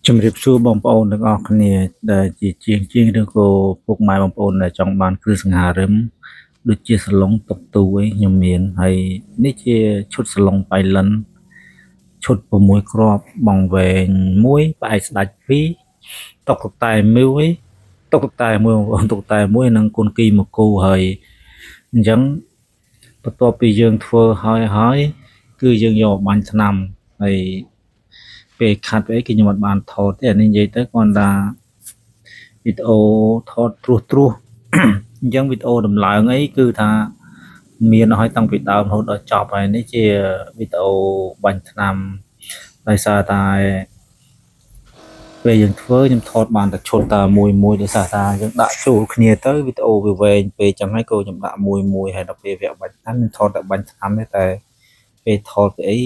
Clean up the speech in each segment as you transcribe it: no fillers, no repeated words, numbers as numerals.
ជំរាបសួរបងប្អូនទាំងអស់គ្នាដែលជាជាងឬក៏ពុកម៉ែបងប្អូនដែលចង់បានគ្រឿងសង្ហារិមដូចជាសាឡុងតុកទូអីខ្ញុំមានហើយនេះជាឈុតសាឡុងបៃលិនឈុត6គ្រាប់បងវែង1ផ្អែកស្ដាច់2តុកតែ1តុកតែ1បងប្អូនតុកតែ1និងគុនគីមួយគូហើយអញ្ចឹងបន្ទាប់ពីយើងធ្វើហើយគឺយើងយកបាញ់ថ្នាំហើយពេលខាត់អីគឺខ្ញុំអត់បានថតទេអានេះនិយាយទៅគាត់ថាវីដេអូថតត្រួសអញ្ចឹងវីដេអូដំឡើងអីគឺថាមានឲ្យតាំងពីដើមរហូតដល់ចប់ហើយនេះជាវីដេអូបាញ់ថ្នាំដោយសារតែពេលយើងធ្វើខ្ញុំថតបានតែឈុតតែមួយដោយសារតែយើងដាក់ចូលគ្នាទៅវីដេអូវាវែងពេកចឹងហើយក៏ខ្ញុំដាក់មួយហើយដល់ពេលវគ្គបាញ់ថ្នាំខ្ញុំថតតែបាញ់ថ្នាំទេតែពេលថតទៅអី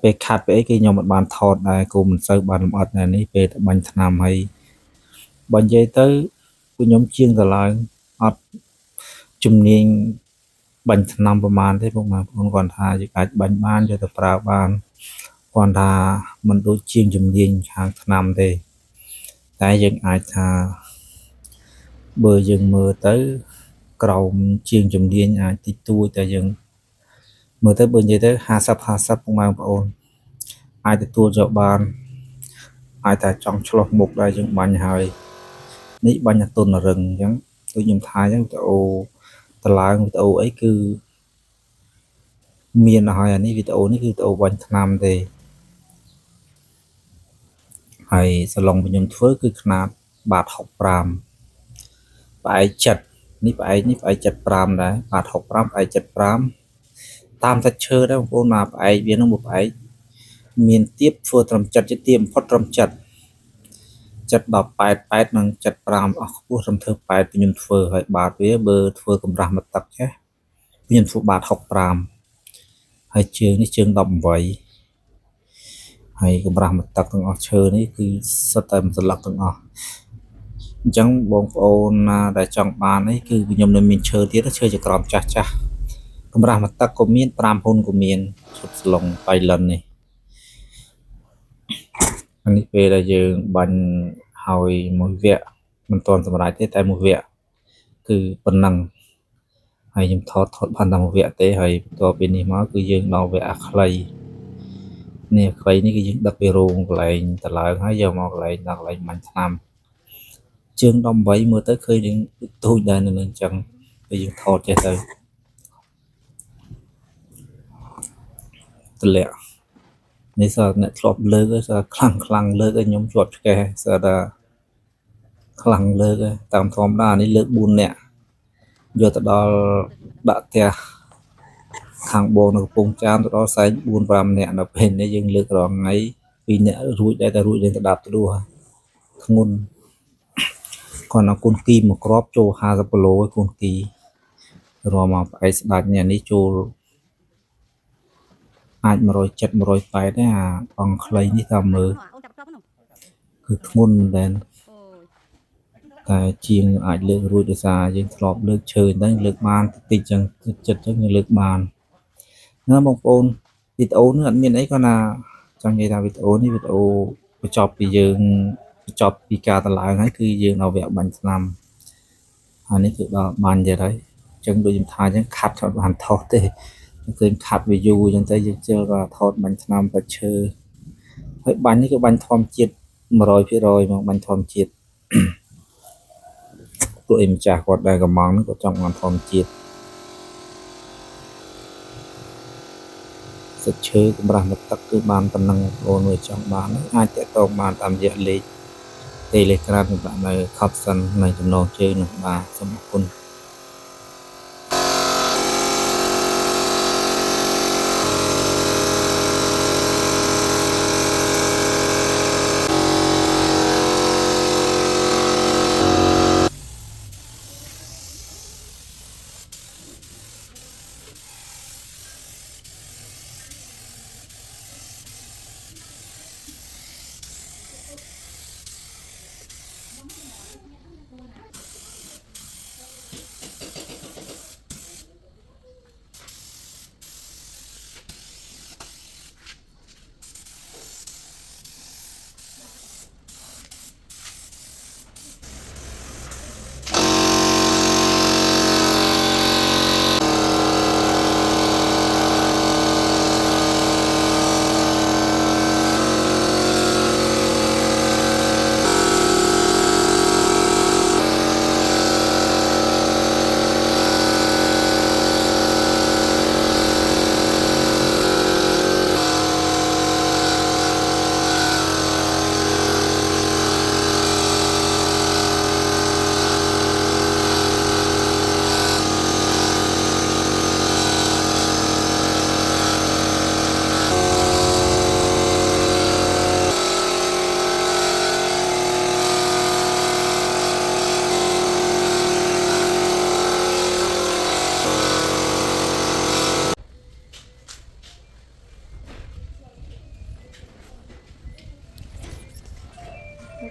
ពេលខាត់ទៅអីគឺខ្ញុំអត់បានថតដែរគូមិនសូវបានលម្អិតណានេះពេលតែបាញ់ថ្នាំហើយបើនិយាយទៅខ្ញុំជាងទៅឡើងអត់ជំនាញបាញ់ថ្នាំប្រហែលទេបងប្អូនគាត់ថាយើងអាចបាញ់បានយកទៅប្រើបានគាត់ថាមិនដូចជាងជំនាញខាងថ្នាំទេតែយើងអាចថាបើយើងមើលទៅក្រោមជាងជំនាញអាចតិចតួចតែយើងមើលទៅបើនិយាយទៅ50បងប្អូនអាចទទួលយកបានអាចតែចង់ឆ្លោះមុខដែរយើងបាញ់ហើយនេះបាញ់តែទុនរឹងអញ្ចឹងដូចខ្ញុំថាអញ្ចឹងវីដេអូតឡើងវីដេអូអីគឺមានហើយអានេះវីដេអូនេះគឺវីដេអូបាញ់ថ្នាំទេហើយសាឡុងខ្ញុំធ្វើគឺຂະຫນາດបាត65ផ្អែក7នេះផ្អែក75ដែរបាត65ផ្អែក75តាមសាច់ឈើដែរបងប្អូនមកផ្អែកវានឹងមួយផ្អែកមានទៀបធ្វើត្រឹមចិត្តជាទៀបបំផុតត្រឹមចិត្ត78និង75អស់ខ្ពស់ត្រឹមធ្វើ8ខ្ញុំធ្វើហើយបាតវាបើធ្វើកម្រាស់មកទឹកចេះខ្ញុំធ្វើបាត65ហើយជើងនេះជើង18ហើយកម្រាស់មកទឹកទាំងអស់ឈើនេះគឺសុទ្ធតែមួយស្លឹកទាំងអស់អញ្ចឹងបងប្អូនណាដែលចង់បាននេះគឺខ្ញុំនៅមានឈើទៀតឈើចក្រមចាស់កម្រាស់មកទឹកក៏មាន5ហ៊ុនក៏មានឈុតស្លុងបៃលិននេះអានេះពេលដែលយើងបាញ់ហើយមួយវគ្គមិនទាន់សម្រេចទេតែមួយវគ្គគឺប៉ុណ្ណឹងហើយខ្ញុំថតបានតែមួយវគ្គទេហើយបន្ទាប់ពីនេះមកគឺយើងដល់វគ្គអាខ្លីនេះខ្លីនេះគឺយើងដឹកពីរោងកន្លែងតឡើងហើយយកមកកន្លែងដល់កន្លែងបាញ់ថ្នាំជើង18មើលទៅឃើញនឹងទូចដែរនៅនឹងអញ្ចឹងពេលយើងថតចេះទៅទម្លាក់នេះសើអ្នកធ្លាប់លើកសើខ្លាំងលើកឲ្យខ្ញុំជាប់ឆ្កេះសើថាខ្លាំងលើកតាមធម្មតានេះលើក4នាក់យកទៅដល់ដាក់ផ្ទះខាងបងនៅកំពង់ចាមទៅដល់សែង4 5នាក់ដល់ពេលនេះយើងលើករងថ្ងៃ2នាក់រួចដែរតែរួចនឹងទៅដាប់ទៅធ្ងន់គាត់เอาគុនគីមកគ្រាប់ចូល50គីឡូឯគុនគីរមមកផ្អែកស្ដាច់នេះចូលអាច170 180ដែរអាអង្គខ្លីនេះតាមមើលគឺធ្ងន់មែនតែជាងអាចលើករួចដោយសារយើងធ្លាប់លើកឈើតែលើកបានតិចចឹងចិត្តចឹងយើងលើកបានណាបងប្អូនវីដេអូនេះអត់មានអីគាត់ណាចង់និយាយថាវីដេអូនេះវីដេអូបញ្ចប់ពីយើងបញ្ចប់ពីការតឡើងហើយគឺយើងដល់វគ្គបាញ់ថ្នាំអានេះគឺដល់បាញ់ទៀតហើយអញ្ចឹងដូចខ្ញុំថាអញ្ចឹងខាត់អត់បានថតទេឃើញខាត់វាយូរអញ្ចឹងទៅយើងជឿថាថតបាញ់ថ្នាំបាច់ឈើហើយបាញ់នេះគឺបាញ់ធម្មជាតិ 100% មកបាញ់ធម្មជាតិពួកឯម្ចាស់គាត់ដែលកំងហ្នឹងគាត់ចង់បានធម្មជាតិសាច់ឈើកម្រាស់មកទឹកគឺបានប៉ុណ្ណឹងបងប្អូនចង់បានអាចតាក់ទងបានតាមរយៈលេខ Telegram ខ្ញុំដាក់នៅ caption នៃចំណងជើងនោះបាទសូមអរគុណ ม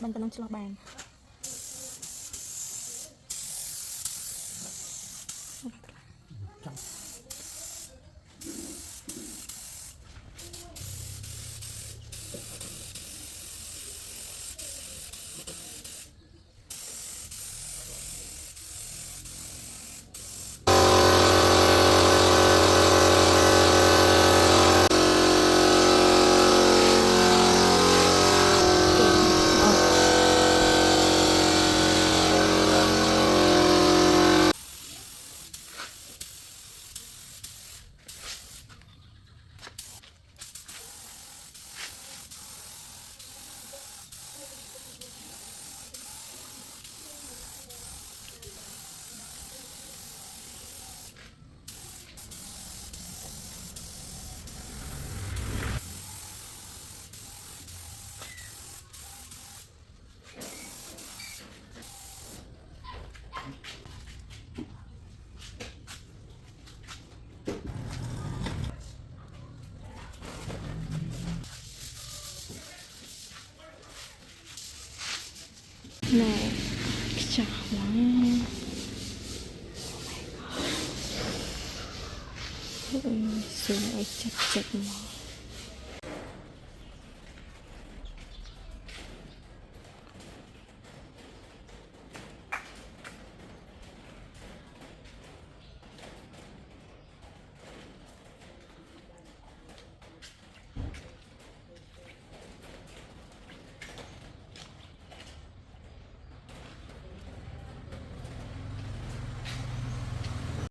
ันกำลังฉลองแบงแม่จ๋าว้าวสวยจัดมา